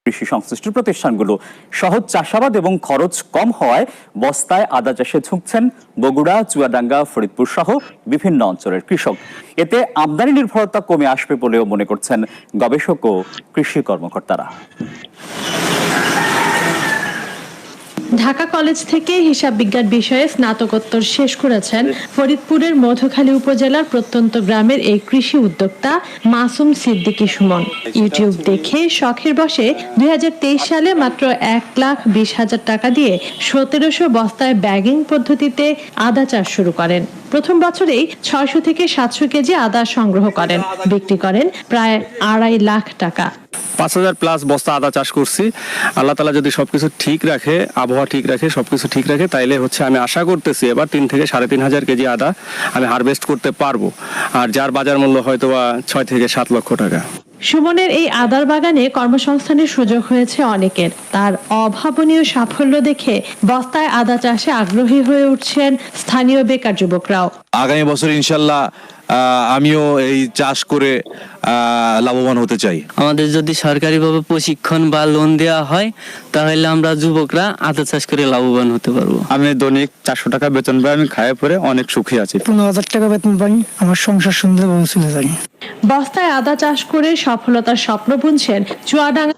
কৃষি সংশ্লিষ্ট প্রতিষ্ঠানগুলো। সহজ চাষাবাদ এবং খরচ কম হওয়ায় বস্তায় আদা চাষে ঝুঁকছেন বগুড়া, চুয়াডাঙ্গা, ফরিদপুর সহ বিভিন্ন অঞ্চলের কৃষক। এতে আমদানি নির্ভরতা কমে আসবে বলেও মনে করছেন গবেষক ও কৃষি কর্মকর্তারা। ঢাকা কলেজ থেকে হিসাব বিজ্ঞান বিষয়ে স্নাতকোত্তর শেষ করেছেন ফরিদপুরের মধুখালী উপজেলার প্রত্যন্ত গ্রামের এই কৃষি উদ্যোক্তা মাসুম সিদ্দিকী সুমন। ইউটিউব দেখে শখের বশে 2023 সালে মাত্র 1,20,000 টাকা দিয়ে 1700 বস্তায় ব্যাগিং পদ্ধতিতে আদা চাষ শুরু করেন। প্রথম বছরেই 600 থেকে 700 কেজি আদা সংগ্রহ করেন, বিক্রি করেন প্রায় 2.5 লাখ টাকা। 5,000 প্লাস বস্তা আদা চাষ করছি। আল্লাহ তাআলা যদি সবকিছু ঠিক রাখে, আবহাওয়া ঠিক রাখে, সবকিছু ঠিক রাখে, তাইলে আমি আশা করতেছি এবার 3 থেকে 3,500 কেজি আদা আমি হারভেস্ট করতে পারবো। আর যার বাজার মূল্য হয়তো 6 থেকে 7 লক্ষ টাকা। সুমনের এই আদার বাগানে কর্মসংস্থানের সুযোগ হয়েছে অনেকের। তার অভাবনীয় সাফল্য দেখে বস্তায় আদা চাষে আগ্রহী হয়ে উঠছেন স্থানীয় বেকার যুবকরাও। আগামী বছর ইনশাল্লাহ আমিও এই চাষ করে লাভবান হতে চাই। আমাদের যদি সরকারিভাবে প্রশিক্ষণ বা লোন দেওয়া হয় তাহলে আমরা যুবকরা আদা চাষ করে লাভবান হতে পারবো। আমি দৈনিক 400 টাকা বেতন পাই, আমি খায় পরে অনেক সুখী আছি। 15,000 টাকা বেতন পাই, আমার সংসার সুন্দরভাবে চলে যায়। বস্তায় আদা চাষ করে সফলতার স্বপ্ন বুনছেন চুয়াডাঙ্গা।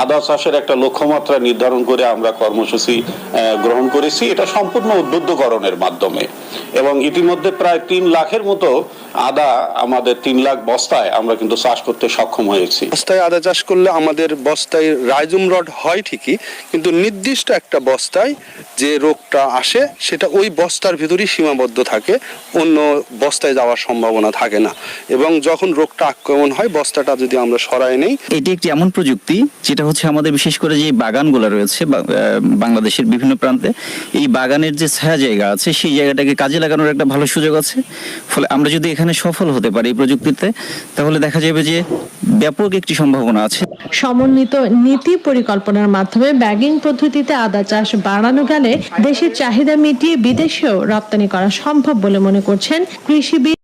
আদা চাষের একটা লক্ষ্যমাত্রা নির্ধারণ করে আমরা কর্মসূচি গ্রহণ করেছি, এটা সম্পূর্ণ উদ্বুদ্ধকরণের মাধ্যমে, এবং ইতিমধ্যে প্রায় 3 লাখের মতো আদা, আমাদের 3 লাখ বস্তায় আমরা কিন্তু চাষ করতে সক্ষম হয়েছি। বস্তায় আদা চাষ করলে আমাদের বস্তায় রাইজুম রড হয় ঠিকই, কিন্তু নির্দিষ্ট একটা বস্তায় যে রোগটা আসে সেটা ওই বস্তার ভিতরেই সীমাবদ্ধ থাকে, অন্য বস্তায় যাওয়ার সম্ভাবনা থাকে না। এবং যখন রোগটা আক্রমণ হয়, বস্তাটা যদি আমরা সরাই নেই। এটি একটি এমন প্রযুক্তি যেটা আমাদের বিশেষ করে যে বাগানগুলো রয়েছে বাংলাদেশের বিভিন্ন প্রান্তে, এই বাগানের যে ছায়া জায়গা আছে সেই জায়গাটাকে কাজে লাগানোর একটা ভালো সুযোগ আছে। ফলে আমরা যদি এখানে সফল হতে পারি এই প্রযুক্তিতে, তাহলে দেখা যাবে যে ব্যাপক একটি সম্ভাবনা আছে। সমন্বিত নীতি পরিকল্পনার মাধ্যমে ব্যাগিং পদ্ধতিতে আদা চাষ বাড়ানো গেলে দেশের চাহিদা মিটিয়ে বিদেশেও রপ্তানি করা সম্ভব বলে মনে করছেন কৃষিবিদ